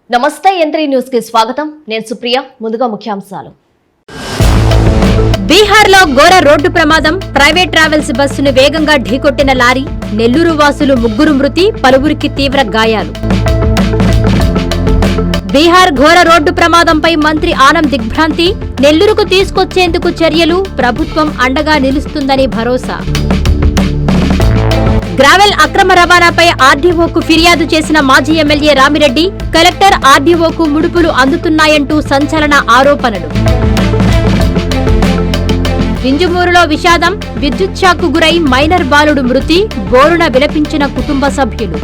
నమస్తే యంత్రి న్యూస్ కి స్వాగతం. నేను సుప్రియ. ముందుగా ముఖ్యాంశాలు. బీహార్లో ఘోర రోడ్డు ప్రమాదం. ప్రైవేట్ ట్రావెల్స్ బస్సును వేగంగా ఢీకొట్టిన లారీ. నెల్లూరు వాసులు 3 మృతి, పలువురికి తీవ్ర గాయాలు. బీహార్ ఘోర రోడ్డు ప్రమాదంపై మంత్రి ఆనం దిగ్భ్రాంతి. నెల్లూరుకు తీసుకొచ్చేందుకు చర్యలు, ప్రభుత్వం అండగా నిలుస్తుందని భరోసా. గ్రావెల్ అక్రమ రవాణాపై ఆర్డీఓకు ఫిర్యాదు చేసిన మాజీ ఎమ్మెల్యే రామిరెడ్డి. కలెక్టర్ ఆర్డీఓకు ముడుపులు అందుతున్నాయంటూ సంచలన ఆరోపణలు. వింజమూరులో విషాదం. విద్యుత్ షాక్కు గురై మైనర్ బాలుడు మృతి. బోరున విలపించిన కుటుంబ సభ్యులు.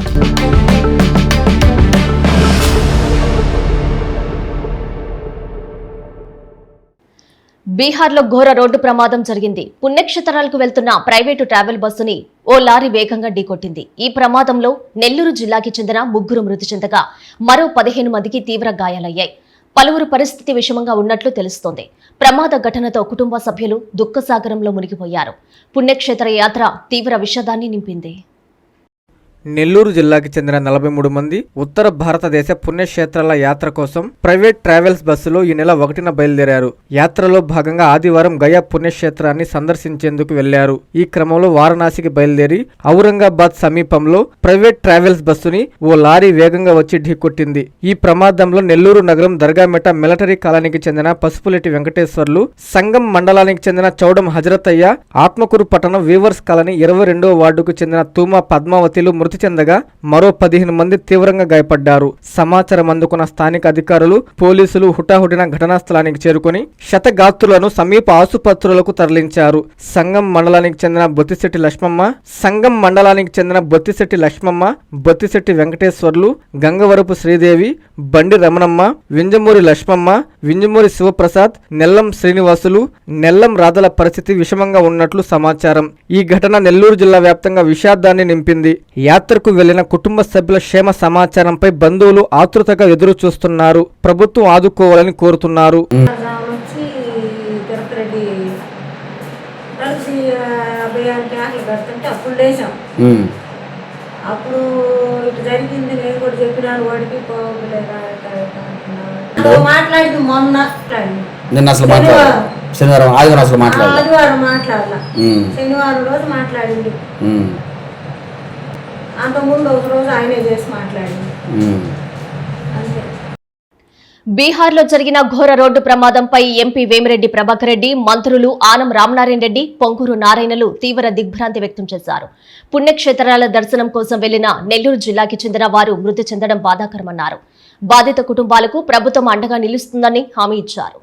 బీహార్లో ఘోర రోడ్డు ప్రమాదం జరిగింది. పుణ్యక్షేత్రాలకు వెళ్తున్న ప్రైవేటు ట్రావెల్ బస్సుని ఓ లారీ వేగంగా ఢీకొట్టింది. ఈ ప్రమాదంలో నెల్లూరు జిల్లాకి చెందిన 3 మృతి చెందగా మరో 15 మందికి తీవ్ర గాయాలయ్యాయి. పలువురు పరిస్థితి విషమంగా ఉన్నట్లు తెలుస్తోంది. ప్రమాద ఘటనతో కుటుంబ సభ్యులు దుఃఖసాగరంలో మునిగిపోయారు. పుణ్యక్షేత్ర యాత్ర తీవ్ర విషాదాన్ని నింపింది. నెల్లూరు జిల్లాకి చెందిన 43 మంది ఉత్తర భారతదేశ పుణ్యక్షేత్రాల యాత్ర కోసం ప్రైవేట్ ట్రావెల్స్ బస్సులో ఈ నెల 1న బయలుదేరారు. యాత్రలో భాగంగా ఆదివారం గయా పుణ్యక్షేత్రాన్ని సందర్శించేందుకు వెళ్లారు. ఈ క్రమంలో వారణాసికి బయలుదేరి ఔరంగాబాద్ సమీపంలో ప్రైవేట్ ట్రావెల్స్ బస్సుని ఓ లారీ వేగంగా వచ్చి ఢీకొట్టింది. ఈ ప్రమాదంలో నెల్లూరు నగరం దర్గామెట మిలిటరీ కాలనీకి చెందిన పసుపులెట్టి వెంకటేశ్వర్లు, సంగం మండలానికి చెందిన చౌడం హజరతయ్య, ఆత్మకూరు పట్టణం వీవర్స్ కాలనీ 22వ వార్డుకు చెందిన తూమా పద్మావతిలు మృతి చెందగా మరో 15 మంది తీవ్రంగా గాయపడ్డారు. సమాచారం అందుకున్న స్థానిక అధికారులు, పోలీసులు హుటాహుటిన ఘటనా స్థలానికి చేరుకుని క్షతగాత్రులను సమీప ఆసుపత్రులకు తరలించారు. సంగం మండలానికి చెందిన బొత్తిశెట్టి లక్ష్మమ్మ, బొత్తిశెట్టి వెంకటేశ్వర్లు, గంగవరపు శ్రీదేవి, బండి రమణమ్మ, వింజమూరి లక్ష్మమ్మ, వింజమూరి శివప్రసాద్, నెల్లం శ్రీనివాసులు, నెల్లం రాధల పరిస్థితి విషమంగా ఉన్నట్లు సమాచారం. ఈ ఘటన నెల్లూరు జిల్లా వ్యాప్తంగా విషాదాన్ని నింపింది. యాత్రకు వెళ్లిన కుటుంబ సభ్యుల క్షేమ సమాచారంపై బంధువులు ఆతృతగా ఎదురు చూస్తున్నారు. ప్రభుత్వం ఆదుకోవాలని కోరుతున్నారు. అప్పుడు ఇటు జరిగింది, నేను కూడా చెప్పినాను వాడికి మాట్లాడింది. మొన్న ఆదివారం మాట్లాడాల, శనివారం రోజు మాట్లాడింది. అంతకుముందు ఒక రోజు ఆయనే చేసి మాట్లాడింది. అంతే. బీహార్లో జరిగిన ఘోర రోడ్డు ప్రమాదంపై ఎంపీ వేమిరెడ్డి ప్రభాకర్ రెడ్డి, మంత్రులు ఆనం రామనారాయణ రెడ్డి, పొంగూరు నారాయణలు తీవ్ర దిగ్భ్రాంతి వ్యక్తం చేశారు. పుణ్యక్షేత్రాల దర్శనం కోసం వెళ్లిన నెల్లూరు జిల్లాకి చెందిన వారు మృతి చెందడం బాధాకరమన్నారు. బాధిత కుటుంబాలకు ప్రభుత్వం అండగా నిలుస్తుందని హామీ ఇచ్చారు.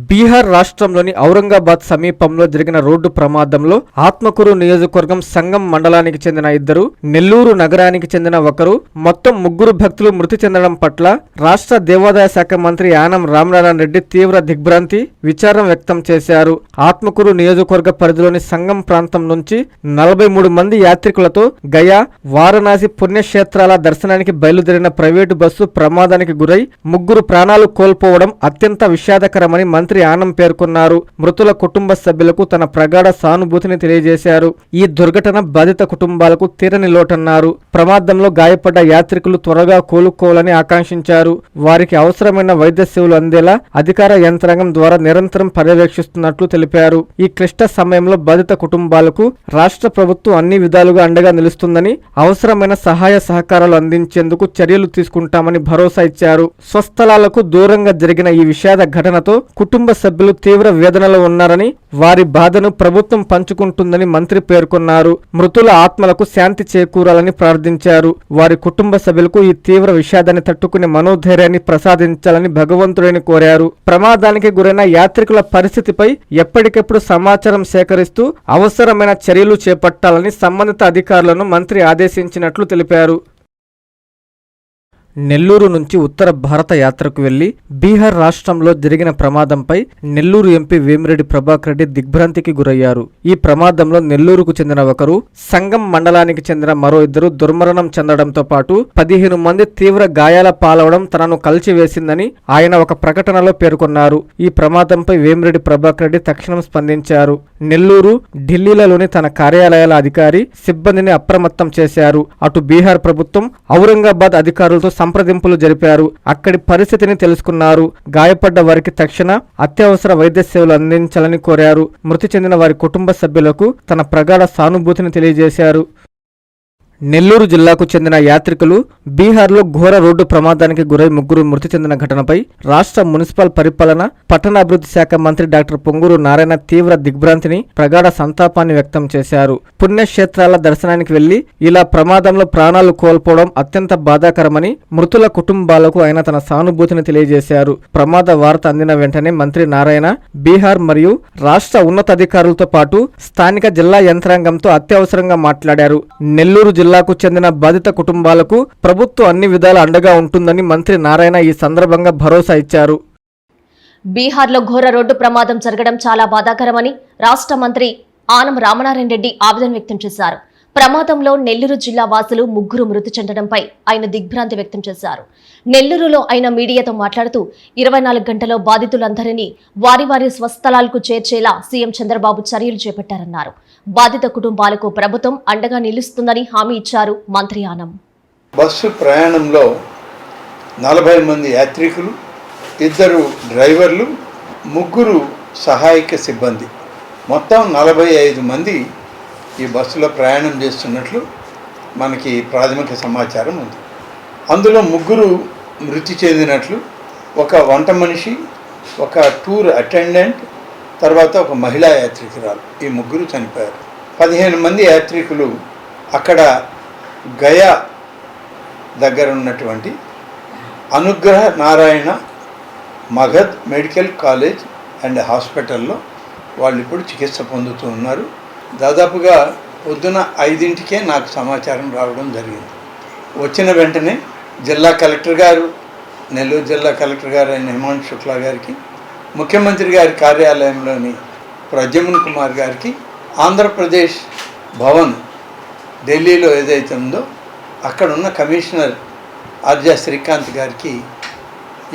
బీహార్ రాష్ట్రంలోని ఔరంగాబాద్ సమీపంలో జరిగిన రోడ్డు ప్రమాదంలో ఆత్మకూరు నియోజకవర్గం సంగం మండలానికి చెందిన 2, నెల్లూరు నగరానికి చెందిన 1, మొత్తం 3 భక్తులు మృతి చెందడం పట్ల రాష్ట్ర దేవాదాయ శాఖ మంత్రి ఆనం రామనారాయణ రెడ్డి తీవ్ర దిగ్భ్రాంతి, విచారం వ్యక్తం చేశారు. ఆత్మకూరు నియోజకవర్గ పరిధిలోని సంగం ప్రాంతం నుంచి 43 మంది యాత్రికులతో గయా, వారణాసి పుణ్యక్షేత్రాల దర్శనానికి బయలుదేరిన ప్రైవేటు బస్సు ప్రమాదానికి గురై 3 ప్రాణాలు కోల్పోవడం అత్యంత విషాదకరమని మంత్రి ఆనం పేర్కొన్నారు. మృతుల కుటుంబ సభ్యులకు తన ప్రగాఢ సానుభూతిని తెలియజేశారు. ఈ దుర్ఘటన బాధిత కుటుంబాలకు తీరని లోటన్నారు. ప్రమాదంలో గాయపడ్డ యాత్రికులు త్వరగా కోలుకోవాలని ఆకాంక్షించారు. వారికి అవసరమైన వైద్య సేవలు అందేలా అధికార యంత్రాంగం ద్వారా నిరంతరం పర్యవేక్షిస్తున్నట్లు తెలిపారు. ఈ క్లిష్ట సమయంలో బాధిత కుటుంబాలకు రాష్ట్ర ప్రభుత్వం అన్ని విధాలుగా అండగా నిలుస్తుందని, అవసరమైన సహాయ సహకారాలు అందించేందుకు చర్యలు తీసుకుంటామని భరోసా ఇచ్చారు. స్వస్థలాలకు దూరంగా జరిగిన ఈ విషాద ఘటనతో కుటుంబ సభ్యులు తీవ్ర వేదనలో ఉన్నారని, వారి బాధను ప్రభుత్వం పంచుకుంటుందని మంత్రి పేర్కొన్నారు. మృతుల ఆత్మలకు శాంతి చేకూరాలని ప్రార్థించారు. వారి కుటుంబ సభ్యులకు ఈ తీవ్ర విషాదాన్ని తట్టుకునే మనోధైర్యాన్ని ప్రసాదించాలని భగవంతుడిని కోరారు. ప్రమాదానికి గురైన యాత్రికుల పరిస్థితిపై ఎప్పటికెప్పుడు సమాచారం సేకరిస్తూ అవసరమైన చర్యలు చేపట్టాలని సంబంధిత అధికారులను మంత్రి ఆదేశించినట్లు తెలిపారు. నెల్లూరు నుంచి ఉత్తర భారత యాత్రకు వెళ్లి బీహార్ రాష్ట్రంలో జరిగిన ప్రమాదంపై నెల్లూరు ఎంపీ వేమిరెడ్డి ప్రభాకర్ రెడ్డి దిగ్భ్రాంతికి గురయ్యారు. ఈ ప్రమాదంలో నెల్లూరుకు చెందిన 1, సంగం మండలానికి చెందిన మరో 2 దుర్మరణం చెందడంతో పాటు 15 మంది తీవ్ర గాయాల పాలవడం తనను కలిచివేసిందని ఆయన ఒక ప్రకటనలో పేర్కొన్నారు. ఈ ప్రమాదంపై వేమిరెడ్డి ప్రభాకర్ రెడ్డి తక్షణం స్పందించారు. నెల్లూరు, ఢిల్లీలలోని తన కార్యాలయాల అధికారి, సిబ్బందిని అప్రమత్తం చేశారు. అటు బీహార్ ప్రభుత్వం, ఔరంగాబాద్ అధికారులతో సంప్రదింపులు జరిపారు. అక్కడి పరిస్థితిని తెలుసుకున్నారు. గాయపడ్డ వారికి తక్షణ అత్యవసర వైద్య సేవలు అందించాలని కోరారు. మృతి చెందిన వారి కుటుంబ సభ్యులకు తన ప్రగాఢ సానుభూతిని తెలియజేశారు. నెల్లూరు జిల్లాకు చెందిన యాత్రికులు బీహార్లో ఘోర రోడ్డు ప్రమాదానికి గురై ముగ్గురు మృతి చెందిన ఘటనపై రాష్ట్ర మున్సిపల్ పరిపాలన పట్టణాభివృద్ధి శాఖ మంత్రి డాక్టర్ పొంగూరు నారాయణ తీవ్ర దిగ్భ్రాంతిని ప్రగాఢ సంతాపాన్ని వ్యక్తం చేశారు. పుణ్యక్షేత్రాల దర్శనానికి వెళ్లి ఇలా ప్రమాదంలో ప్రాణాలు కోల్పోవడం అత్యంత బాధాకరమని మృతుల కుటుంబాలకు ఆయన తన సానుభూతిని తెలియజేశారు. ప్రమాద వార్త అందిన వెంటనే మంత్రి నారాయణ బీహార్ మరియు రాష్ట్ర ఉన్నతాధికారులతో పాటు స్థానిక జిల్లా యంత్రాంగంతో అత్యవసరంగా మాట్లాడారు. నెల్లూరు జిల్లాకు చెందిన బాధిత కుటుంబాలకు ప్రభుత్వం అన్ని విధాల అండగా ఉంటుందని మంత్రి నారాయణ ఈ సందర్భంగా భరోసా ఇచ్చారు. బీహార్లో ఘోర రోడ్డు ప్రమాదం జరగడం చాలా బాధాకరమని రాష్ట్ర మంత్రి ఆనం రామనారాయణ రెడ్డి ఆవేదన వ్యక్తం చేశారు. ప్రమాదంలో నెల్లూరు జిల్లా వాసులు ముగ్గురు మృతి చెందడంపై ఆయన దిగ్భ్రాంతి వ్యక్తం చేశారు. నెల్లూరులో ఆయన మీడియాతో మాట్లాడుతూ 24 గంటల్లో బాధితులందరినీ వారి వారి స్వస్థలాలకు చేర్చేలా సీఎం చంద్రబాబు చర్యలు చేపట్టారన్నారు. బాధిత కుటుంబాలకు ప్రభుత్వం అండగా నిలుస్తుందని హామీ ఇచ్చారు మంత్రి ఆనం. బస్సు ప్రయాణంలో 40 మంది యాత్రికులు, 2 డ్రైవర్లు, 3 సహాయక సిబ్బంది, మొత్తం 45 మంది ఈ బస్సులో ప్రయాణం చేస్తున్నట్లు మనకి ప్రాథమిక సమాచారం ఉంది. అందులో 3 మృతి చెందినట్లు, ఒక వంట మనిషి, ఒక టూర్ అటెండెంట్, తర్వాత ఒక మహిళా యాత్రికురాలు, ఈ 3 చనిపోయారు. 15 మంది యాత్రికులు అక్కడ గయా దగ్గర ఉన్నటువంటి అనుగ్రహ Narayana Magadh medical college and హాస్పిటల్లో వాళ్ళు ఇప్పుడు చికిత్స పొందుతూ ఉన్నారు. దాదాపుగా పొద్దున 5ంటికే నాకు సమాచారం రావడం జరిగింది. వచ్చిన వెంటనే జిల్లా కలెక్టర్ గారు, నెల్లూరు జిల్లా కలెక్టర్ గారు అయిన హిమాంశు శుక్లా గారికి, ముఖ్యమంత్రి గారి కార్యాలయంలోని ప్రద్యుమ్న కుమార్ గారికి, ఆంధ్రప్రదేశ్ భవన్ ఢిల్లీలో ఏదైతే ఉందో అక్కడ ఉన్న కమిషనర్ ఆర్జా శ్రీకాంత్ గారికి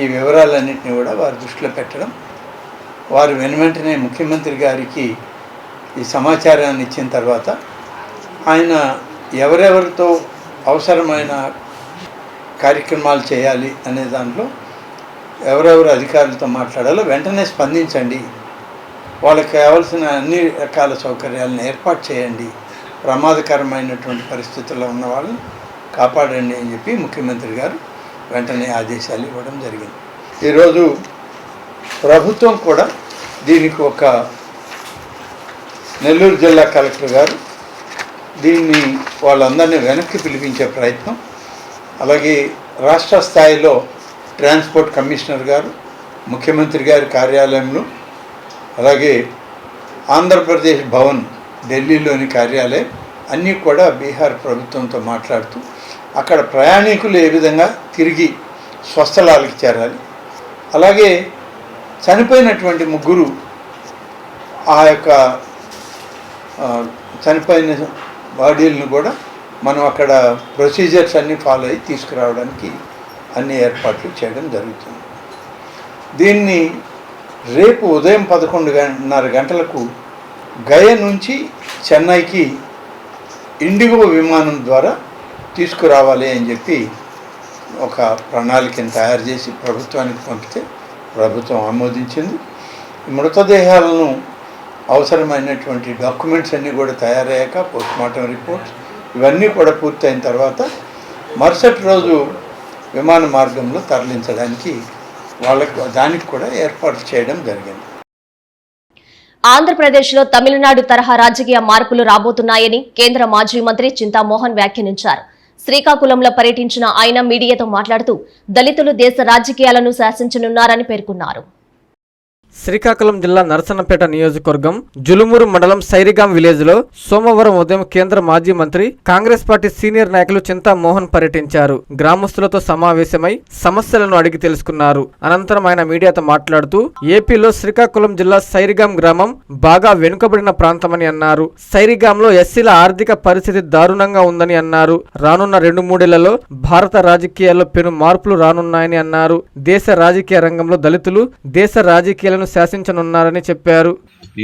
ఈ వివరాలన్నింటినీ కూడా వారి దృష్టిలో పెట్టడం, వారు వెంటనే ముఖ్యమంత్రి గారికి ఈ సమాచారాన్ని ఇచ్చిన తర్వాత ఆయన ఎవరెవరితో అవసరమైన కార్యక్రమాలు చేయాలి అనే దాంట్లో ఎవరెవరు అధికారులతో మాట్లాడాలో వెంటనే స్పందించండి, వాళ్ళకి కావాల్సిన అన్ని రకాల సౌకర్యాలను ఏర్పాటు చేయండి, ప్రమాదకరమైనటువంటి పరిస్థితుల్లో ఉన్న వాళ్ళని కాపాడండి అని చెప్పి ముఖ్యమంత్రి గారు వెంటనే ఆదేశాలు ఇవ్వడం జరిగింది. ఈరోజు ప్రభుత్వం కూడా దీనికి ఒక నెల్లూరు జిల్లా కలెక్టర్ గారు దీన్ని వాళ్ళందరినీ వెనక్కి పిలిపించే ప్రయత్నం, అలాగే రాష్ట్ర స్థాయిలో ట్రాన్స్పోర్ట్ కమిషనర్ గారు, ముఖ్యమంత్రి గారి కార్యాలయంలో, అలాగే ఆంధ్రప్రదేశ్ భవన్ ఢిల్లీలోని కార్యాలయం అన్నీ కూడా బీహార్ ప్రభుత్వంతో మాట్లాడుతూ అక్కడ ప్రయాణికులు ఏ విధంగా తిరిగి స్వస్థలాలకు చేరాలి, అలాగే చనిపోయినటువంటి 3 ఆ యొక్క చనిపోయిన బాడీలను కూడా మనం అక్కడ ప్రొసీజర్స్ అన్నీ ఫాలో అయ్యి తీసుకురావడానికి అన్ని ఏర్పాట్లు చేయడం జరుగుతుంది. దీన్ని రేపు ఉదయం 11:30 గంటలకు గయ నుంచి చెన్నైకి ఇండిగో విమానం ద్వారా తీసుకురావాలి అని చెప్పి ఒక ప్రణాళికను తయారు చేసి ప్రభుత్వానికి పంపితే ప్రభుత్వం ఆమోదించింది. మృతదేహాలను అవసరమైనటువంటి డాక్యుమెంట్స్ అన్నీ కూడా తయారయ్యాక పోస్ట్మార్టం రిపోర్ట్స్ ఇవన్నీ కూడా పూర్తయిన తర్వాత మరుసటి రోజు విమాన మార్గంలో తరలించడానికి దానికి కూడా ఏర్పాటు చేయడం జరిగింది. ఆంధ్రప్రదేశ్లో తమిళనాడు తరహా రాజకీయ మార్పులు రాబోతున్నాయని కేంద్ర మాజీ మంత్రి చింతామోహన్ వ్యాఖ్యానించారు. శ్రీకాకుళంలో పర్యటించిన ఆయన మీడియాతో మాట్లాడుతూ దళితులు దేశ రాజకీయాలను శాసించనున్నారని పేర్కొన్నారు. శ్రీకాకుళం జిల్లా నరసన్నపేట నియోజకవర్గం జులుమూరు మండలం సైరిగాం విలేజ్ లో సోమవారం ఉదయం కేంద్ర మాజీ మంత్రి కాంగ్రెస్ పార్టీ సీనియర్ నాయకులు చింతామోహన్ పర్యటించారు. గ్రామస్తులతో సమావేశమై సమస్యలను అడిగి తెలుసుకున్నారు. అనంతరం ఆయన మీడియాతో మాట్లాడుతూ ఏపీలో శ్రీకాకుళం జిల్లా సైరిగాం గ్రామం బాగా వెనుకబడిన ప్రాంతమని అన్నారు. సైరిగాంలో ఎస్సీల ఆర్థిక పరిస్థితి దారుణంగా ఉందని అన్నారు. రానున్న 2-3 ఏళ్లలో భారత రాజకీయాల్లో పెను మార్పులు రానున్నాయని అన్నారు. దేశ రాజకీయ రంగంలో దళితులు దేశ రాజకీయాలను శాసించనున్నారని చెప్పారు.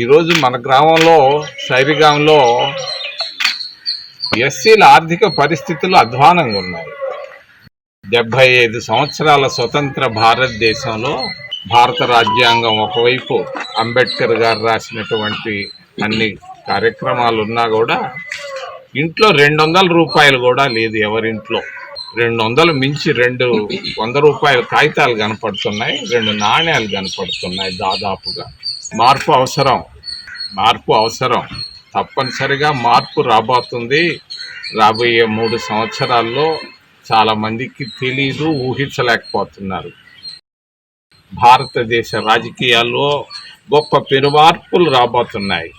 ఈరోజు మన గ్రామంలో సైరిగాంలో ఎస్సీల ఆర్థిక పరిస్థితులు అధ్వానంగా ఉన్నాయి. 75 సంవత్సరాల స్వతంత్ర భారతదేశంలో భారత రాజ్యాంగం ఒకవైపు అంబేద్కర్ గారు రాసినటువంటి అన్ని కార్యక్రమాలు ఉన్నా కూడా ఇంట్లో 200 రూపాయలు కూడా లేదు ఎవరింట్లో. 200 మించి 200 రూపాయల కాగితాలు కనపడుతున్నాయి, 2 నాణ్యాలు కనపడుతున్నాయి. దాదాపుగా మార్పు అవసరం, తప్పనిసరిగా మార్పు రాబోతుంది. రాబోయే 3 సంవత్సరాల్లో చాలా మందికి తెలీదు, ఊహించలేకపోతున్నారు. భారతదేశ రాజకీయాల్లో గొప్ప పెనుమార్పులు రాబోతున్నాయి.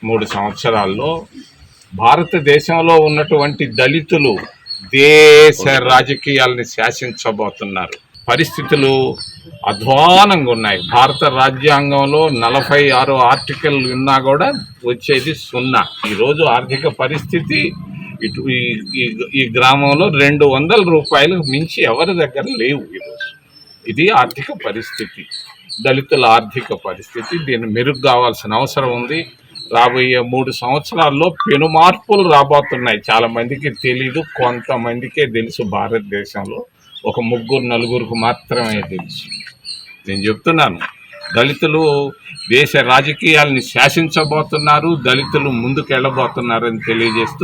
3 సంవత్సరాల్లో భారతదేశంలో ఉన్నటువంటి దళితులు దేశ రాజకీయాలని శాసించబోతున్నారు. పరిస్థితులు అధ్వానంగా ఉన్నాయి. భారత రాజ్యాంగంలో 46 ఆర్టికల్ ఉన్నా కూడా వచ్చేది 0. ఈరోజు ఆర్థిక పరిస్థితి ఇటు ఈ గ్రామంలో 200 రూపాయలు మించి ఎవరి దగ్గర లేవు ఈరోజు. ఇది ఆర్థిక పరిస్థితి, దళితుల ఆర్థిక పరిస్థితి. దీన్ని మెరుగు కావాల్సిన అవసరం ఉంది. రాబోయే 3 సంవత్సరాల్లో పెను మార్పులు రాబోతున్నాయి. చాలా మందికి తెలీదు, కొంతమందికే తెలుసు. భారతదేశంలో ఒక 3-4 మాత్రమే తెలుసు. నేను చెప్తున్నాను, దళితులు దేశ రాజకీయాలని శాసించబోతున్నారు, దళితులు ముందుకెళ్ళబోతున్నారని తెలియజేస్తూ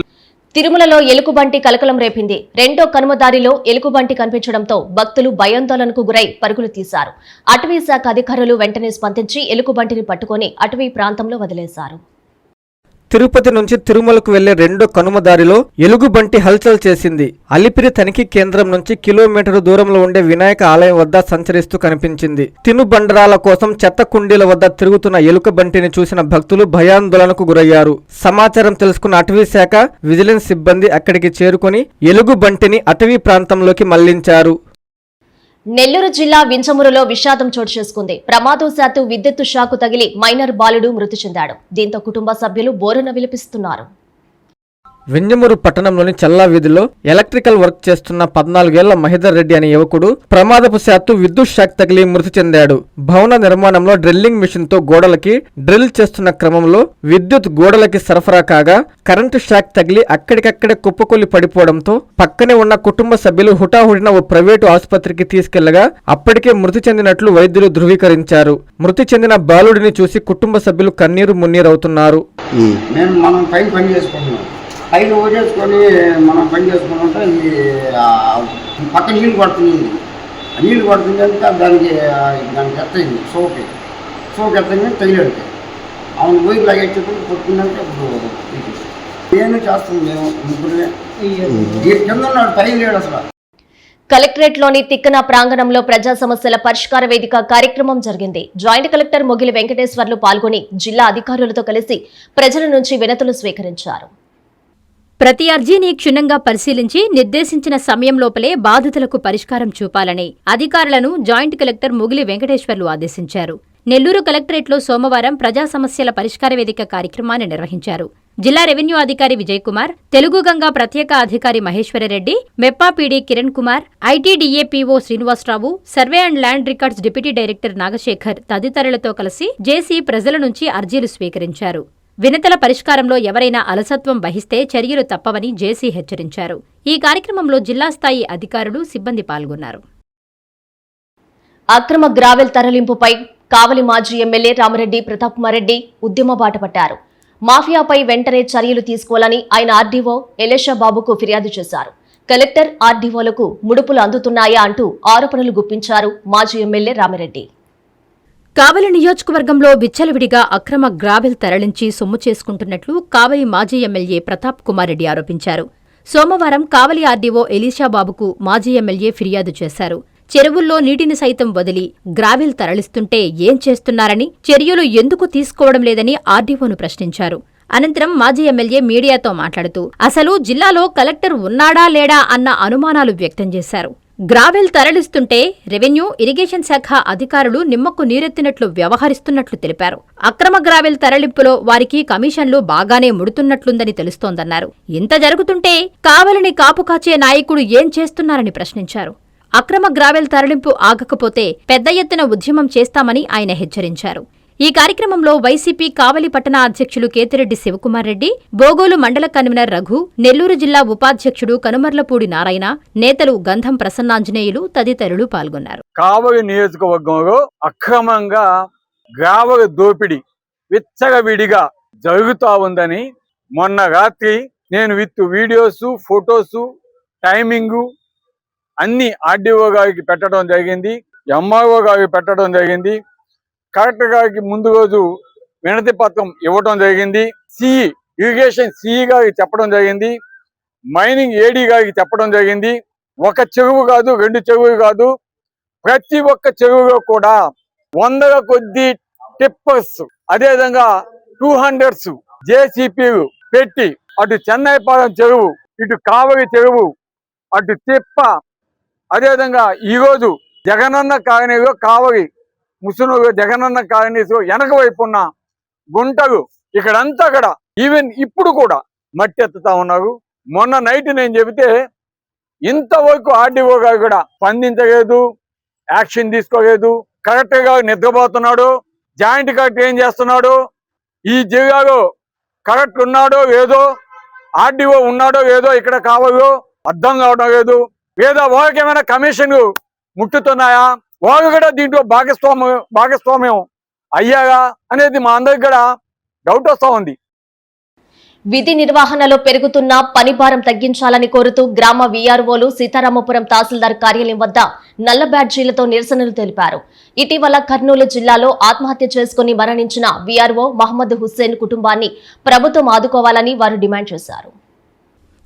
తిరుమలలో ఎలుగుబంటి కలకలం రేపింది. రెండో కనుమదారిలో ఎలుగుబంటి కనిపించడంతో భక్తులు భయాందోళనకు గురై పరుగులు తీశారు. అటవీ శాఖ అధికారులు వెంటనే స్పందించి ఎలుగుబంటిని పట్టుకుని అటవీ ప్రాంతంలో వదిలేశారు. తిరుపతి నుంచి తిరుమలకు వెళ్లే రెండో కనుమదారిలో ఎలుగుబంటి హల్చల్ చేసింది. అలిపిరి తనిఖీ కేంద్రం నుంచి కిలోమీటరు దూరంలో ఉండే వినాయక ఆలయం వద్ద సంచరిస్తూ కనిపించింది. తినుబండరాల కోసం చెత్త కుండీల వద్ద తిరుగుతున్న ఎలుకబంటిని చూసిన భక్తులు భయాందోళనకు గురయ్యారు. సమాచారం తెలుసుకున్న అటవీ శాఖ విజిలెన్స్ సిబ్బంది అక్కడికి చేరుకుని ఎలుగుబంటిని అటవీ ప్రాంతంలోకి మళ్లించారు. నెల్లూరు జిల్లా వింజమూరులో విషాదం చోటు చేసుకుంది. ప్రమాదవశాత్తు విద్యుత్తు షాకు తగిలి మైనర్ బాలుడు మృతి చెందాడు. దీంతో కుటుంబ సభ్యులు బోరున విలపిస్తున్నారు. వింజమూరు పట్టణంలోని చల్లా వీధిలో ఎలక్ట్రికల్ వర్క్ చేస్తున్న 14 ఏళ్ల మహిదర్ రెడ్డి అనే యువకుడు ప్రమాదవశాత్తు విద్యుత్ షాక్ తగిలి మృతి చెందాడు. భవన నిర్మాణంలో డ్రిల్లింగ్ మిషన్ తో గోడలకి డ్రిల్ చేస్తున్న క్రమంలో విద్యుత్ గోడలకి సరఫరా కాగా కరెంటు షాక్ తగిలి అక్కడికక్కడే కుప్పకొల్లి పడిపోవడంతో పక్కనే ఉన్న కుటుంబ సభ్యులు హుటాహుటిన ఓ ప్రైవేటు ఆసుపత్రికి తీసుకెళ్లగా అప్పటికే మృతి చెందినట్లు వైద్యులు ధృవీకరించారు. మృతి చెందిన బాలుడిని చూసి కుటుంబ సభ్యులు కన్నీరు మున్నీరవుతున్నారు. పైన ఓడేసుకొని మనం పని చేసుకుంటుంటే పక్క నీళ్ళు పడుతుంది. నీళ్ళు పడుతుంది అంటే దానికి ఎత్తయింది, సోకి ఎత్తయింది, తగిలేడు. అవును పోయి లాగేటప్పుడు కొట్టిందంటే ఇప్పుడు నేను చేస్తుంది. మేము ముగ్గురునే కింద ఉన్నాడు, పైన లేడు అసలు. కలెక్టరేట్లోని తిక్కన ప్రాంగణంలో ప్రజా సమస్యల పరిష్కార వేదిక కార్యక్రమం జరిగింది. జాయింట్ కలెక్టర్ మొగిలి వెంకటేశ్వర్లు పాల్గొని జిల్లా అధికారులతో కలిసి ప్రజల నుంచి వినతులు స్వీకరించారు. ప్రతి అర్జీని క్షుణ్ణంగా పరిశీలించి నిర్దేశించిన సమయంలోపలే బాధితులకు పరిష్కారం చూపాలని అధికారులను జాయింట్ కలెక్టర్ మొగిలి వెంకటేశ్వర్లు ఆదేశించారు. నెల్లూరు కలెక్టరేట్లో సోమవారం ప్రజా సమస్యల పరిష్కార వేదిక కార్యక్రమాన్ని నిర్వహించారు. జిల్లా రెవెన్యూ అధికారి విజయ్ కుమార్, తెలుగు గంగా ప్రత్యేక అధికారి Maheswarareddy, MEPMA PD Kiran Kumar, ITDA PO Srinivasarao, survey and land records deputy director Nagasekhar తదితరులతో కలిసి జేసీ ప్రజల నుంచి అర్జీలు స్వీకరించారు. వినతుల పరిష్కారంలో ఎవరైనా అలసత్వం వహిస్తే చర్యలు తప్పవని జేసీ హెచ్చరించారు. ఈ కార్యక్రమంలో జిల్లా స్థాయి అధికారులు, సిబ్బంది పాల్గొన్నారు. అక్రమ గ్రావెల్ తరలింపుపై కావలి మాజీ ఎమ్మెల్యే రామిరెడ్డి ప్రతాప్ కుమార్ రెడ్డి ఉద్యమ బాట పట్టారు. మాఫియాపై వెంటనే చర్యలు తీసుకోవాలని ఆయన ఆర్డీఓ ఎలేషా బాబుకు ఫిర్యాదు చేశారు. కలెక్టర్, ఆర్డీఓలకు ముడుపులు అందుతున్నాయా అంటూ ఆరోపణలు గుప్పించారు మాజీ ఎమ్మెల్యే రామిరెడ్డి. కావలి నియోజకవర్గంలో విచ్చలవిడిగా అక్రమ గ్రావెల్ తరలించి సొమ్ము చేసుకుంటున్నట్లు కావలి మాజీ ఎమ్మెల్యే ప్రతాప్ కుమార్ రెడ్డి ఆరోపించారు. సోమవారం కావలి ఆర్డీఓ ఎలీషా బాబుకు మాజీ ఎమ్మెల్యే ఫిర్యాదు చేశారు. చెరువుల్లో నీటిని సైతం వదిలి గ్రావెల్ తరలిస్తుంటే ఏం చేస్తున్నారని, చర్యలు ఎందుకు తీసుకోవడం లేదని ఆర్డీఓను ప్రశ్నించారు. అనంతరం మాజీ ఎమ్మెల్యే మీడియాతో మాట్లాడుతూ అసలు జిల్లాలో కలెక్టర్ ఉన్నాడా లేడా అన్న అనుమానాలు వ్యక్తం చేశారు. గ్రావెల్ తరలిస్తుంటే రెవెన్యూ, ఇరిగేషన్ శాఖ అధికారులు నిమ్మకు నీరెత్తినట్లు వ్యవహరిస్తున్నట్లు తెలిపారు. అక్రమ గ్రావెల్ తరలింపులో వారికి కమిషన్లు బాగానే ముడుతున్నట్లుందని తెలుస్తోందన్నారు. ఇంత జరుగుతుంటే కావలిని కాపుకాచే నాయకుడు ఏం చేస్తున్నారని ప్రశ్నించారు. అక్రమ గ్రావెల్ తరలింపు ఆగకపోతే పెద్ద ఎత్తున ఉద్యమం చేస్తామని ఆయన హెచ్చరించారు. ఈ కార్యక్రమంలో వైసీపీ కావలి పట్టణ అధ్యక్షులు కేతిరెడ్డి శివకుమార్ రెడ్డి, బోగోలు మండల కన్వీనర్ రఘు, నెల్లూరు జిల్లా ఉపాధ్యక్షుడు కనుమర్లపూడి నారాయణ, నేతలు గంధం ప్రసన్నాంజనేయులు తదితరులు పాల్గొన్నారు. కావలి నియోజకవర్గంలో అక్రమంగా గ్రావల దోపిడీ విచ్చలవిడిగా జరుగుతా ఉందని మొన్న రాత్రి నేను విత్ వీడియోస్, ఫొటోస్, టైమింగు అన్ని ఆర్డీఓ గారికి పెట్టడం జరిగింది, ఎంఆర్ఓ గారికి పెట్టడం జరిగింది, కలెక్టర్ గారికి ముందు రోజు వినతి పత్రం ఇవ్వడం జరిగింది, ఇరిగేషన్ సిఈ గారికి చెప్పడం జరిగింది, మైనింగ్ ఏడీ గారికి చెప్పడం జరిగింది. ఒక చెరువు కాదు, 2 చెరువులు కాదు, ప్రతి ఒక్క చెరువులో కూడా 100 కొద్ది టిప్పర్స్, అదేవిధంగా 200s జేసీపీలు పెట్టి అటు చెన్నైపాలెం చెరువు, ఇటు కావలి చెరువు, అటు తిప్ప, అదేవిధంగా ఈరోజు జగనన్న కాలనీలో కావలి ముసునూరు జగనన్న కాలనీలో వెనక వైపు ఉన్న గుంటలు ఇక్కడంతా కూడా ఈవెన్ ఇప్పుడు కూడా మట్టి ఎత్తుతా ఉన్నారు. మొన్న నైట్ నేను చెబితే ఇంతవరకు ఆర్డీఓ గారు కూడా స్పందించలేదు, యాక్షన్ తీసుకోలేదు. కలెక్టర్ గారు నిద్రపోతున్నాడు, జాయింట్ కలెక్టర్ ఏం చేస్తున్నాడు, ఈ జిల్లాలో కలెక్టర్ ఉన్నాడో లేదో, ఆర్డీఓ ఉన్నాడో లేదో ఇక్కడ కావాలో అర్థం కావడం లేదు. లేదా వాళ్ళకి ఏమైనా కమిషన్లు ముట్టుతున్నాయా, వాళ్ళు కూడా దీంట్లో భాగస్వామ్యం అయ్యాగా అనేది మా అందరికి కూడా డౌట్ వస్తూ ఉంది. విధి నిర్వహణలో పెరుగుతున్న పనిభారం తగ్గించాలని కోరుతూ గ్రామ వీఆర్ఓలు సీతారామపురం తహసీల్దార్ కార్యాలయం వద్ద నల్ల బ్యాడ్జీలతో నిరసనలు తెలిపారు. ఇటీవల కర్నూలు జిల్లాలో ఆత్మహత్య చేసుకుని మరణించిన వీఆర్ఓ మహమ్మద్ హుస్సేన్ కుటుంబాన్ని ప్రభుత్వం ఆదుకోవాలని వారు డిమాండ్ చేశారు.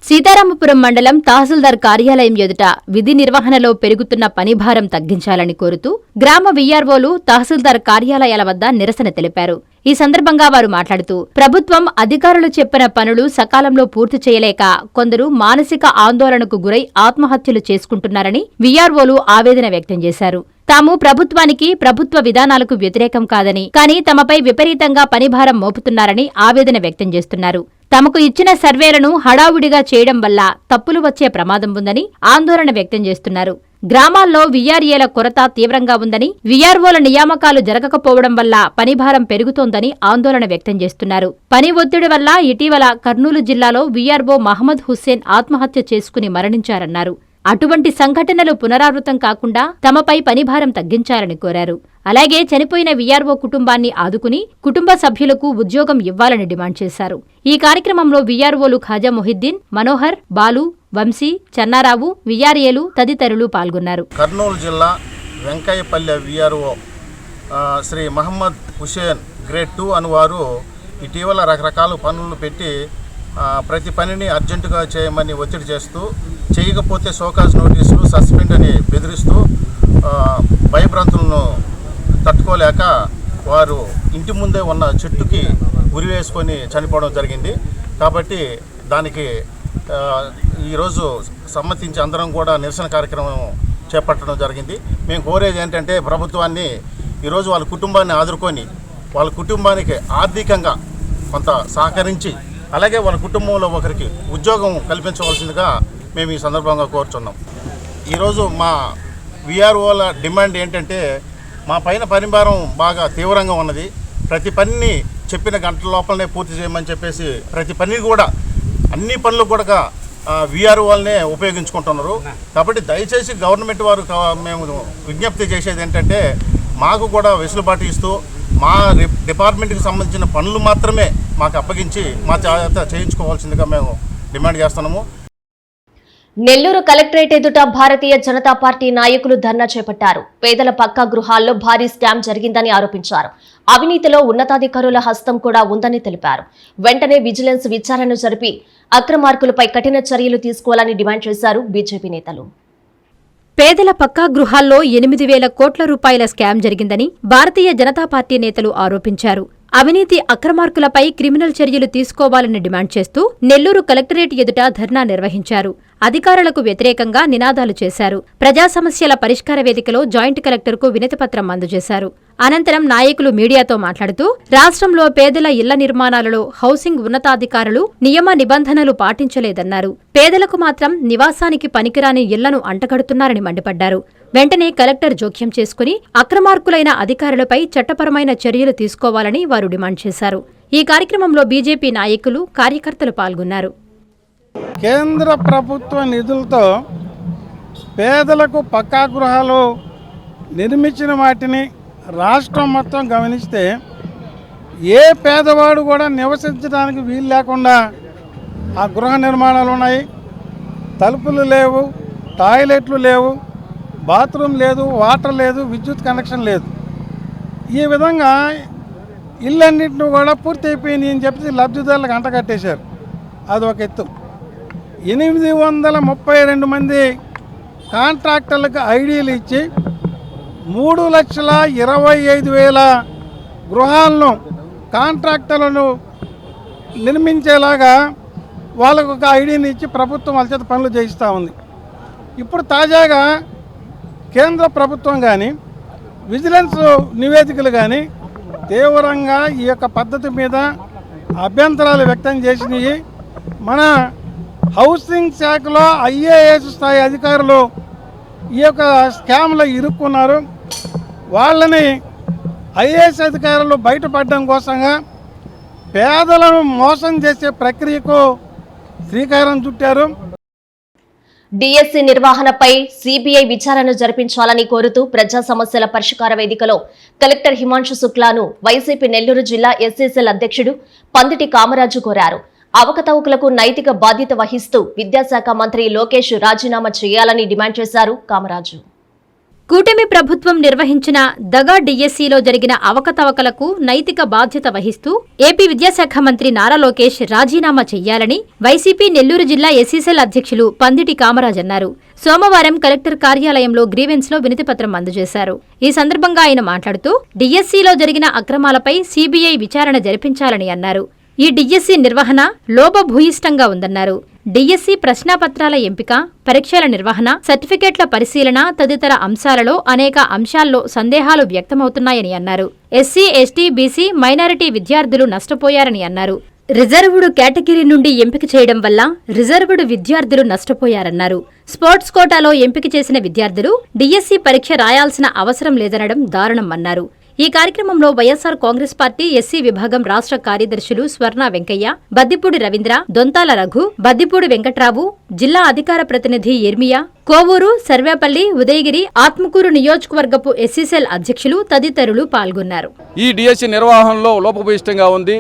సీతారామపురం మండలం తహసీల్దార్ కార్యాలయం ఎదుట విధి నిర్వహణలో పెరుగుతున్న పనిభారం తగ్గించాలని కోరుతూ గ్రామ వీఆర్ఓలు తహసీల్దార్ కార్యాలయాల వద్ద నిరసన తెలిపారు. ఈ సందర్భంగా వారు మాట్లాడుతూ ప్రభుత్వం అధికారులు చెప్పిన పనులు సకాలంలో పూర్తి చేయలేక కొందరు మానసిక ఆందోళనకు గురై ఆత్మహత్యలు చేసుకుంటున్నారని వీఆర్ఓలు ఆవేదన వ్యక్తం చేశారు. తాము ప్రభుత్వానికి, ప్రభుత్వ విధానాలకు వ్యతిరేకం కాదని, కానీ తమపై విపరీతంగా పనిభారం మోపుతున్నారని ఆవేదన వ్యక్తం చేస్తున్నారు. తమకు ఇచ్చిన సర్వేలను హడావుడిగా చేయడం వల్ల తప్పులు వచ్చే ప్రమాదం ఉందని ఆందోళన వ్యక్తం చేస్తున్నారు. గ్రామాల్లో వీఆర్ఏల కొరత తీవ్రంగా ఉందని, వీఆర్ఓల నియామకాలు జరగకపోవడం వల్ల పనిభారం పెరుగుతోందని ఆందోళన వ్యక్తం చేస్తున్నారు. పని ఒత్తిడి వల్ల ఇటీవల కర్నూలు జిల్లాలో వీఆర్ఓ మహమ్మద్ హుస్సేన్ ఆత్మహత్య చేసుకుని మరణించారన్నారు. అటువంటి సంఘటనలు పునరావృతం కాకుండా తమపై పనిభారం తగ్గించాలని కోరారు. అలాగే చనిపోయిన వీఆర్ఓ కుటుంబాన్ని ఆదుకుని కుటుంబ సభ్యులకు ఉద్యోగం ఇవ్వాలని డిమాండ్ చేశారు. ఈ కార్యక్రమంలో వీఆర్ఓలు ఖాజా మొహిద్దీన్, మనోహర్, బాలు, వంశీ, చెన్నారావు, వీఆర్ఏలు తదితరులు పాల్గొన్నారు. కర్నూలు జిల్లా వెంకయ్యపల్లె వీఆర్ఓ శ్రీ మహమ్మద్ హుస్సేన్ గ్రేడ్ 2 అనువారు ఇటీవల రకరకాల పనులు పెట్టి ప్రతి పనిని అర్జెంటుగా చేయమని ఒత్తిడి చేస్తూ, చేయకపోతే షోకాజ్ నోటీసులు, సస్పెండ్ అని బెదిరిస్తూ భయభ్రాంతులను తట్టుకోలేక వారు ఇంటి ముందే ఉన్న చెట్టుకి ఉరివేసుకొని చనిపోవడం జరిగింది. కాబట్టి దానికి ఈరోజు సమ్మతించి అందరం కూడా నిరసన కార్యక్రమం చేపట్టడం జరిగింది. మేము కోరేది ఏంటంటే ప్రభుత్వాన్ని ఈరోజు వాళ్ళ కుటుంబాన్ని ఆదుకొని వాళ్ళ కుటుంబానికి ఆర్థికంగా కొంత సహకరించి, అలాగే వాళ్ళ కుటుంబంలో ఒకరికి ఉద్యోగం కల్పించవలసిందిగా మేము ఈ సందర్భంగా కోరుచున్నాం. ఈరోజు మా వీఆర్ఓల డిమాండ్ ఏంటంటే, మా పైన పనిభారం బాగా తీవ్రంగా ఉన్నది. ప్రతి పనిని చెప్పిన గంటల లోపలనే పూర్తి చేయమని చెప్పేసి ప్రతి పని కూడా అన్ని పనులు కూడా వీఆర్ఓలనే ఉపయోగించుకుంటున్నారు. కాబట్టి దయచేసి గవర్నమెంట్ వారు మేము విజ్ఞప్తి చేసేది ఏంటంటే, మాకు కూడా వెసులుబాటు ఇస్తూ మా డిపార్ట్మెంట్కి సంబంధించిన పనులు మాత్రమే మాకు అప్పగించి మా చేత చేయించుకోవాల్సిందిగా మేము డిమాండ్ చేస్తున్నాము. నెల్లూరు కలెక్టరేట్ ఎదుట భారతీయ జనతా పార్టీ నాయకులు ధర్నా చేపట్టారు. పేదల పక్కా గృహాల్లో భారీ స్కామ్ జరిగిందని ఆరోపించారు. అవినీతిలో ఉన్నతాధికారుల హస్తం కూడా ఉందని తెలిపారు. వెంటనే విజిలెన్స్ విచారణ జరిపి అక్రమార్కులపై కఠిన చర్యలు తీసుకోవాలని డిమాండ్ చేశారు బీజేపీ నేతలు. పేదల పక్కా గృహాల్లో 8,000 కోట్ల రూపాయల స్కామ్ జరిగిందని భారతీయ జనతా పార్టీ నేతలు ఆరోపించారు. అవినీతి అక్రమార్కులపై క్రిమినల్ చర్యలు తీసుకోవాలని డిమాండ్ చేస్తూ నెల్లూరు కలెక్టరేట్ ఎదుట ధర్నా నిర్వహించారు. అధికారులకు వ్యతిరేకంగా నినాదాలు చేశారు. ప్రజా సమస్యల పరిష్కార వేదికలో జాయింట్ కలెక్టర్కు వినతిపత్రం అందజేశారు. అనంతరం నాయకులు మీడియాతో మాట్లాడుతూ రాష్ట్రంలో పేదల ఇళ్ల నిర్మాణాలలో హౌసింగ్ ఉన్నతాధికారులు నియమ నిబంధనలు పాటించలేదన్నారు. పేదలకు మాత్రం నివాసానికి పనికిరాని ఇళ్లను అంటగడుతున్నారని మండిపడ్డారు. వెంటనే కలెక్టర్ జోక్యం చేసుకుని అక్రమార్కులైన అధికారులపై చట్టపరమైన చర్యలు తీసుకోవాలని వారు డిమాండ్ చేశారు. ఈ కార్యక్రమంలో బీజేపీ నాయకులు, కార్యకర్తలు పాల్గొన్నారు. కేంద్ర ప్రభుత్వ నిధులతో పేదలకు పక్కా గృహాలు నిర్మించిన వాటిని రాష్ట్రం మొత్తం గమనిస్తే ఏ పేదవాడు కూడా నివసించడానికి వీలు లేకుండా ఆ గృహ నిర్మాణాలు ఉన్నాయి. తలుపులు లేవు, టాయిలెట్లు లేవు, బాత్రూమ్ లేదు, వాటర్ లేదు, విద్యుత్ కనెక్షన్ లేదు. ఈ విధంగా ఇళ్ళన్నింటినీ కూడా పూర్తి అయిపోయింది అని చెప్పి లబ్ధిదారులకు అంటగట్టేశారు. అదొక ఎత్తు. 832 మంది కాంట్రాక్టర్లకు ఐడీలు ఇచ్చి 3,25,000 గృహాలను కాంట్రాక్టర్లను నిర్మించేలాగా వాళ్ళకు ఒక ఐడీని ఇచ్చి ప్రభుత్వం వాళ్ళ చేత పనులు చేయిస్తూ ఉంది. ఇప్పుడు తాజాగా కేంద్ర ప్రభుత్వం కానీ విజిలెన్స్ నివేదికలు కానీ తీవ్రంగా ఈ యొక్క పద్ధతి మీద అభ్యంతరాలు వ్యక్తం చేసినాయి. మన హౌసింగ్ శాఖలో IAS స్థాయి అధికారులు ఈ యొక్క స్కామ్లో ఇరుక్కున్నారు. వాళ్ళని IAS అధికారులు బయటపడడం కోసంగా పేదలను మోసం చేసే ప్రక్రియకు శ్రీకారం చుట్టారు. డిఎస్సి నిర్వహణపై సిబిఐ విచారణ జరిపించాలని కోరుతూ ప్రజా సమస్యల పరిష్కార వేదికలో కలెక్టర్ హిమాంశు శుక్లాను వైసీపీ నెల్లూరు జిల్లా ఎస్సీసీఎల్ అధ్యక్షుడు పందిటి కామరాజు కోరారు. అవకతవకలకు నైతిక బాధ్యత వహిస్తూ విద్యాశాఖ మంత్రి లోకేష్ రాజీనామా చేయాలని డిమాండ్ చేశారు కామరాజు. కూటమి ప్రభుత్వం నిర్వహించిన దగా డిఎస్సిలో జరిగిన అవకతవకలకు నైతిక బాధ్యత వహిస్తూ ఏపీ విద్యాశాఖ మంత్రి నారా లోకేష్ రాజీనామా చెయ్యాలని వైసీపీ నెల్లూరు జిల్లా ఎస్సీసీఎల్ అధ్యక్షులు పందిటి కామరాజ్ అన్నారు. సోమవారం కలెక్టర్ కార్యాలయంలో గ్రీవెన్స్ లో వినతిపత్రం అందజేశారు. ఈ సందర్భంగా ఆయన మాట్లాడుతూ డిఎస్సిలో జరిగిన అక్రమాలపై సిబిఐ విచారణ జరిపించాలని అన్నారు. ఈ డిఎస్సి నిర్వహణ లోపభూయిష్టంగా ఉందన్నారు. డిఎస్సి ప్రశ్నాపత్రాల ఎంపిక, పరీక్షల నిర్వహణ, సర్టిఫికేట్ల పరిశీలన తదితర అంశాలలో అనేక అంశాల్లో సందేహాలు వ్యక్తమవుతున్నాయని అన్నారు. ఎస్సీ, ఎస్టీ, బీసీ, మైనారిటీ విద్యార్థులు నష్టపోయారని అన్నారు. రిజర్వ్డ్ కేటగిరీ నుండి ఎంపిక చేయడం వల్ల రిజర్వ్డ్ విద్యార్థులు నష్టపోయారన్నారు. స్పోర్ట్స్ కోటాలో ఎంపిక చేసిన విద్యార్థులు డిఎస్సి పరీక్ష రాయాల్సిన అవసరం లేదనడం దారుణమన్నారు. ఈ కార్యక్రమంలో వైఎస్సార్ కాంగ్రెస్ పార్టీ ఎస్సీ విభాగం రాష్ట్ర కార్యదర్శులు స్వర్ణ వెంకయ్య, బద్దిపూడి రవీంద్ర, దొంతాల రఘు, బద్దిపూడి వెంకట్రావు, జిల్లా అధికార ప్రతినిధి ఎర్మియా, కోవూరు, సర్వేపల్లి, ఉదయగిరి, ఆత్మకూరు నియోజకవర్గపు ఎస్సీసీఎల్ అధ్యక్షులు తదితరులు పాల్గొన్నారు. ఈ డిఎస్సి నిర్వహణలో లోపభూయిష్టంగా ఉంది.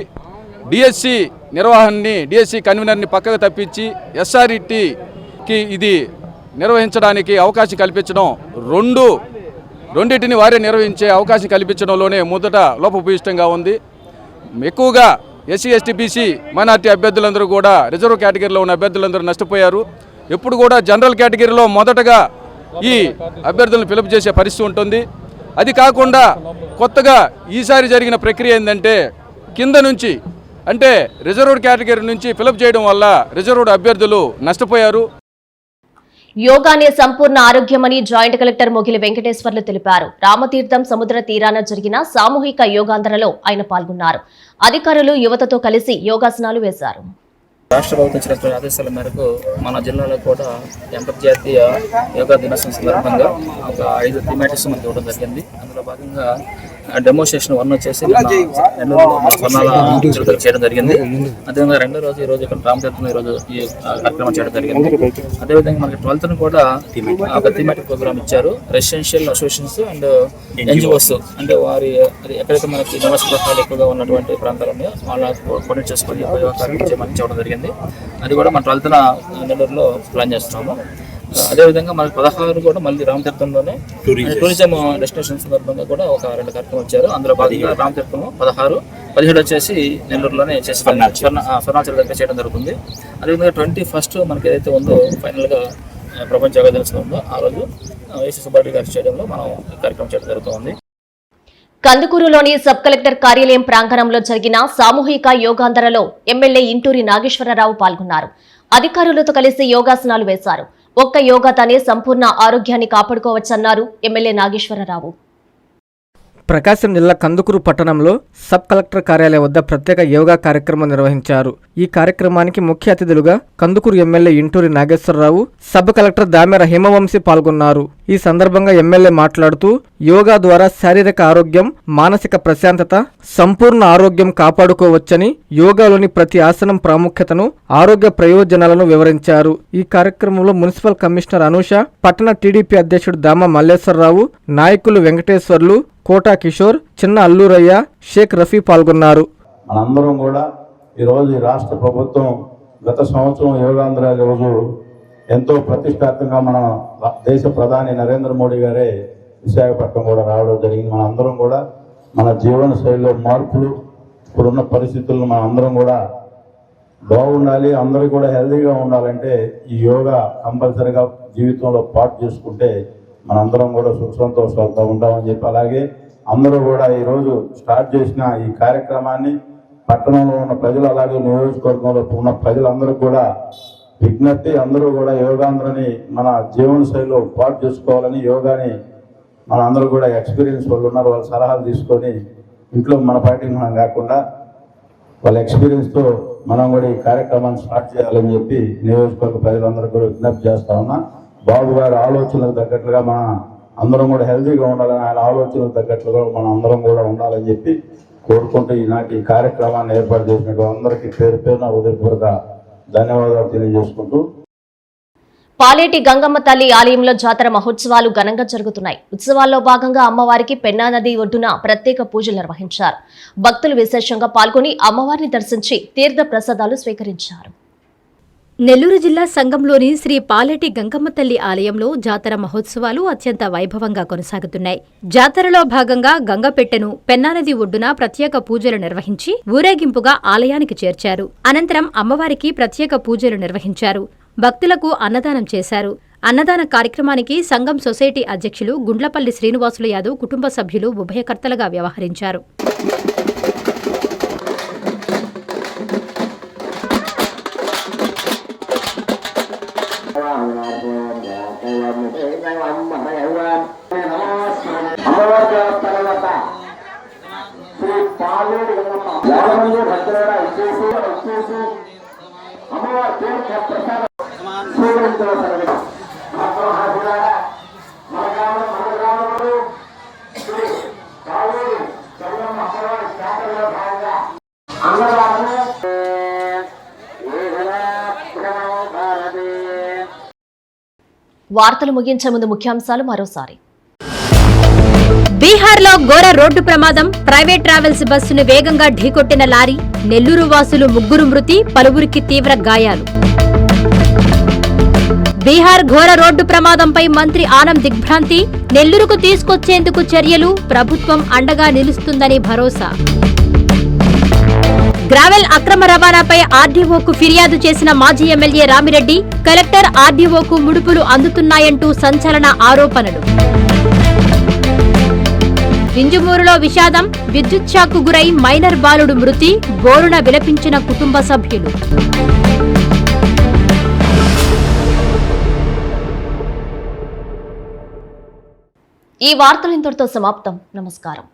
డిఎస్సి నిర్వహణని, డిఎస్సి కన్వీనర్ని పక్కకు తప్పించి ఎస్ఆర్ఈటీకి ఇది నిర్వహించడానికి అవకాశం కల్పించడం, రెండింటిని వారే నిర్వహించే అవకాశం కల్పించడంలోనే మొదట లోపభూయిష్టంగా ఉంది. ఎక్కువగా ఎస్సీ, ఎస్టీ, బీసీ, మైనార్టీ అభ్యర్థులందరూ కూడా రిజర్వ్ కేటగిరీలో ఉన్న అభ్యర్థులందరూ నష్టపోయారు. ఎప్పుడు కూడా జనరల్ కేటగిరీలో మొదటగా ఈ అభ్యర్థులను ఫిలప్ చేసే పరిస్థితి ఉంటుంది. అది కాకుండా కొత్తగా ఈసారి జరిగిన ప్రక్రియ ఏంటంటే కింద నుంచి, అంటే రిజర్వ్డ్ కేటగిరీ నుంచి ఫిలప్ చేయడం వల్ల రిజర్వ్డ్ అభ్యర్థులు నష్టపోయారు. యోగానే సంపూర్ణ ఆరోగ్యమని జాయింట్ కలెక్టర్ మొగిలి వెంకటేశ్వర్లు తెలిపారు. రామతీర్థం సముద్ర తీరాన జరిగిన సామూహిక యోగాంధ్రలో ఆయన పాల్గొన్నారు. అధికారులు యువతతో కలిసి యోగాసనాలు వేశారు. రాష్ట్ర ప్రభుత్వం ఇచ్చిన ఆదేశాల మేరకు మన జిల్లాలో కూడా అంతర్జాతీయ యోగా దినోత్సవం సందర్భంగా ఒక 5 థీమాటిక్స్ మనకి ఇవ్వడం జరిగింది. అందులో భాగంగా డెమోన్స్ట్రేషన్ 1 వచ్చేసి చేయడం జరిగింది. అదేవిధంగా రెండో రోజు ఈరోజు ఇక్కడ రామతీర్థం ఈరోజు ఈ కార్యక్రమం చేయడం జరిగింది. అదేవిధంగా మనకి 12th కూడా ఒక థీమాటిక్ ప్రోగ్రామ్ ఇచ్చారు. రెసిడెన్షియల్ అసోసియేషన్స్ అండ్ NGOs, అంటే వారి ఎక్కడైతే మనకి నివాస గృహాలు ఎక్కువగా ఉన్నటువంటి ప్రాంతాలు ఉన్నాయో వాళ్ళ కోఆర్డినేట్ చేసుకొని యోగా కార్యక్రమం చేయమని చెప్పడం జరిగింది. అది కూడా మన 12th నెల్లూరులో ప్లాన్ చేస్తున్నాము. అదేవిధంగా మనకి 16 కూడా మళ్ళీ రామతీర్థంలోనే టూరిజం డెస్టినేషన్ సందర్భంగా కూడా ఒక 2 కార్యక్రమం వచ్చారు. అందులో భాగంగా రామతీర్థం 16, 17 వచ్చేసి నెల్లూరులోనే చేసి స్వర్ణాచల దగ్గర చేయడం జరుగుతుంది. అదేవిధంగా 21st మనకి ఏదైతే ఉందో ఫైనల్గా ప్రపంచ యోగా దినోత్సవం ఉందో ఆ రోజు ఏసీ సుబ్బారెడ్డి గారి స్టేడియంలో మనం ఈ కార్యక్రమం చేయడం జరుగుతుంది. కందుకూరులోని సబ్ కలెక్టర్ కార్యాలయం ప్రాంగణంలో జరిగిన సామూహిక యోగాంధ్రలో ఎమ్మెల్యే ఇంటూరి నాగేశ్వరరావు పాల్గొన్నారు. అధికారులతో కలిసి యోగాసనాలు వేశారు. ఒక్క యోగాతోనే సంపూర్ణ ఆరోగ్యాన్ని కాపాడుకోవచ్చన్నారు ఎమ్మెల్యే నాగేశ్వరరావు. ప్రకాశం జిల్లా కందుకూరు పట్టణంలో సబ్ కలెక్టర్ కార్యాలయం వద్ద ప్రత్యేక యోగా కార్యక్రమం నిర్వహించారు. ఈ కార్యక్రమానికి ముఖ్య అతిథులుగా Kandukur MLA Inturi Nageswararao, sub collector Damera Himavamsi పాల్గొన్నారు. ఈ సందర్భంగా ఎమ్మెల్యే మాట్లాడుతూ యోగా ద్వారా శారీరక ఆరోగ్యం, మానసిక ప్రశాంతత, సంపూర్ణ ఆరోగ్యం కాపాడుకోవచ్చని, యోగాలోని ప్రతి ఆసనం ప్రాముఖ్యతను, ఆరోగ్య ప్రయోజనాలను వివరించారు. ఈ కార్యక్రమంలో మున్సిపల్ కమిషనర్ అనూష, పట్టణ టీడీపీ అధ్యక్షుడు దామ మల్లేశ్వరరావు, నాయకులు వెంకటేశ్వర్లు, కోటా కిషోర్, చిన్న అల్లూరయ్య, షేక్ రఫీ పాల్గొన్నారు. మనందరం కూడా ఈరోజు ఈ రాష్ట్ర ప్రభుత్వం గత సంవత్సరం యోగాంధ్ర రోజు ఎంతో ప్రతిష్టాత్మకంగా మన దేశ ప్రధాని నరేంద్ర మోడీ గారే విశాఖపట్నం కూడా రావడం జరిగింది. మన అందరం కూడా మన జీవన శైలిలో మార్పులు, ఇప్పుడున్న పరిస్థితులను మన అందరం కూడా బాగుండాలి, అందరూ కూడా హెల్తీగా ఉండాలంటే ఈ యోగా కంపల్సరీగా జీవితంలో పాటు చేసుకుంటే మనందరం కూడా సుఖ సంతోషాలతో ఉంటామని చెప్పి, అలాగే అందరూ కూడా ఈరోజు స్టార్ట్ చేసిన ఈ కార్యక్రమాన్ని పట్టణంలో ఉన్న ప్రజలు, అలాగే నియోజకవర్గంలో ఉన్న ప్రజలందరూ కూడా విజ్ఞప్తి, అందరూ కూడా యోగాంధ్రని మన జీవన శైలిలో పాటు చేసుకోవాలని, యోగాని మన అందరూ కూడా ఎక్స్పీరియన్స్ వాళ్ళు ఉన్నారు, వాళ్ళ సలహాలు తీసుకొని ఇంట్లో మన పార్టీని మనం కాకుండా వాళ్ళ ఎక్స్పీరియన్స్తో మనం కూడా ఈ కార్యక్రమాన్ని స్టార్ట్ చేయాలని చెప్పి నియోజకవర్గ ప్రజలందరూ కూడా విజ్ఞప్తి చేస్తా ఉన్నా. బాబు గారి ఆలోచనలకు తగ్గట్లుగా మన అందరం కూడా హెల్తీగా ఉండాలని, ఆయన ఆలోచనలకు తగ్గట్లుగా మనం అందరం కూడా ఉండాలని చెప్పి కోరుకుంటూ ఈనాటి ఈ కార్యక్రమాన్ని ఏర్పాటు చేసినట్టు అందరికీ పేరు పేరున హృదయపూర్వక ధన్యవాదాలు తెలియజేసుకుంటూ, పాలేటి గంగమ్మ తల్లి ఆలయంలో జాతర మహోత్సవాలు ఘనంగా జరుగుతున్నాయి. ఉత్సవాల్లో భాగంగా అమ్మవారికి పెన్నా నది ఒడ్డున ప్రత్యేక పూజలు నిర్వహించారు. భక్తులు విశేషంగా పాల్గొని అమ్మవారిని దర్శించి తీర్థ ప్రసాదాలు స్వీకరించారు. నెల్లూరు జిల్లా సంగంలోని శ్రీ పాలేటి గంగమ్మ తల్లి ఆలయంలో జాతర మహోత్సవాలు అత్యంత వైభవంగా కొనసాగుతున్నాయి. జాతరలో భాగంగా గంగపెట్టెను పెన్నానది ఒడ్డున ప్రత్యేక పూజలు నిర్వహించి ఊరేగింపుగా ఆలయానికి చేర్చారు. అనంతరం అమ్మవారికి ప్రత్యేక పూజలు నిర్వహించారు. భక్తులకు అన్నదానం చేశారు. అన్నదాన కార్యక్రమానికి సంగం సొసైటీ అధ్యక్షులు గుండ్లపల్లి శ్రీనివాసులు యాదవ్ కుటుంబ సభ్యులు ఉభయకర్తలుగా వ్యవహరించారు. వార్తలు ముగించే ముందు ముఖ్యాంశాలు మరోసారి. బీహార్లో ఘోర రోడ్డు ప్రమాదం, ప్రైవేట్ ట్రావెల్స్ బస్సును వేగంగా ఢీకొట్టిన లారీ, నెల్లూరు వాసులు 3 మృతి, పలువురికి తీవ్ర గాయాలు. బీహార్ ఘోర రోడ్డు ప్రమాదంపై మంత్రి ఆనం దిగ్భ్రాంతి, నెల్లూరుకు తీసుకొచ్చేందుకు చర్యలు, ప్రభుత్వం అండగా నిలుస్తుందని భరోసా. గ్రావెల్ అక్రమ రవాణాపై ఆర్డీఓకు ఫిర్యాదు చేసిన మాజీ ఎమ్మెల్యే రామిరెడ్డి, కలెక్టర్ ఆర్డీఓకు ముడుపులు అందుతున్నాయంటూ సంచలన ఆరోపణలు. వింజమూరులో విషాదం, విద్యుత్ షాక్కు గురై మైనర్ బాలుడు మృతి, బోరున విలపించిన కుటుంబ సభ్యులు. ఈ వార్తలు ఇంతటితో సమాప్తం. నమస్కారం.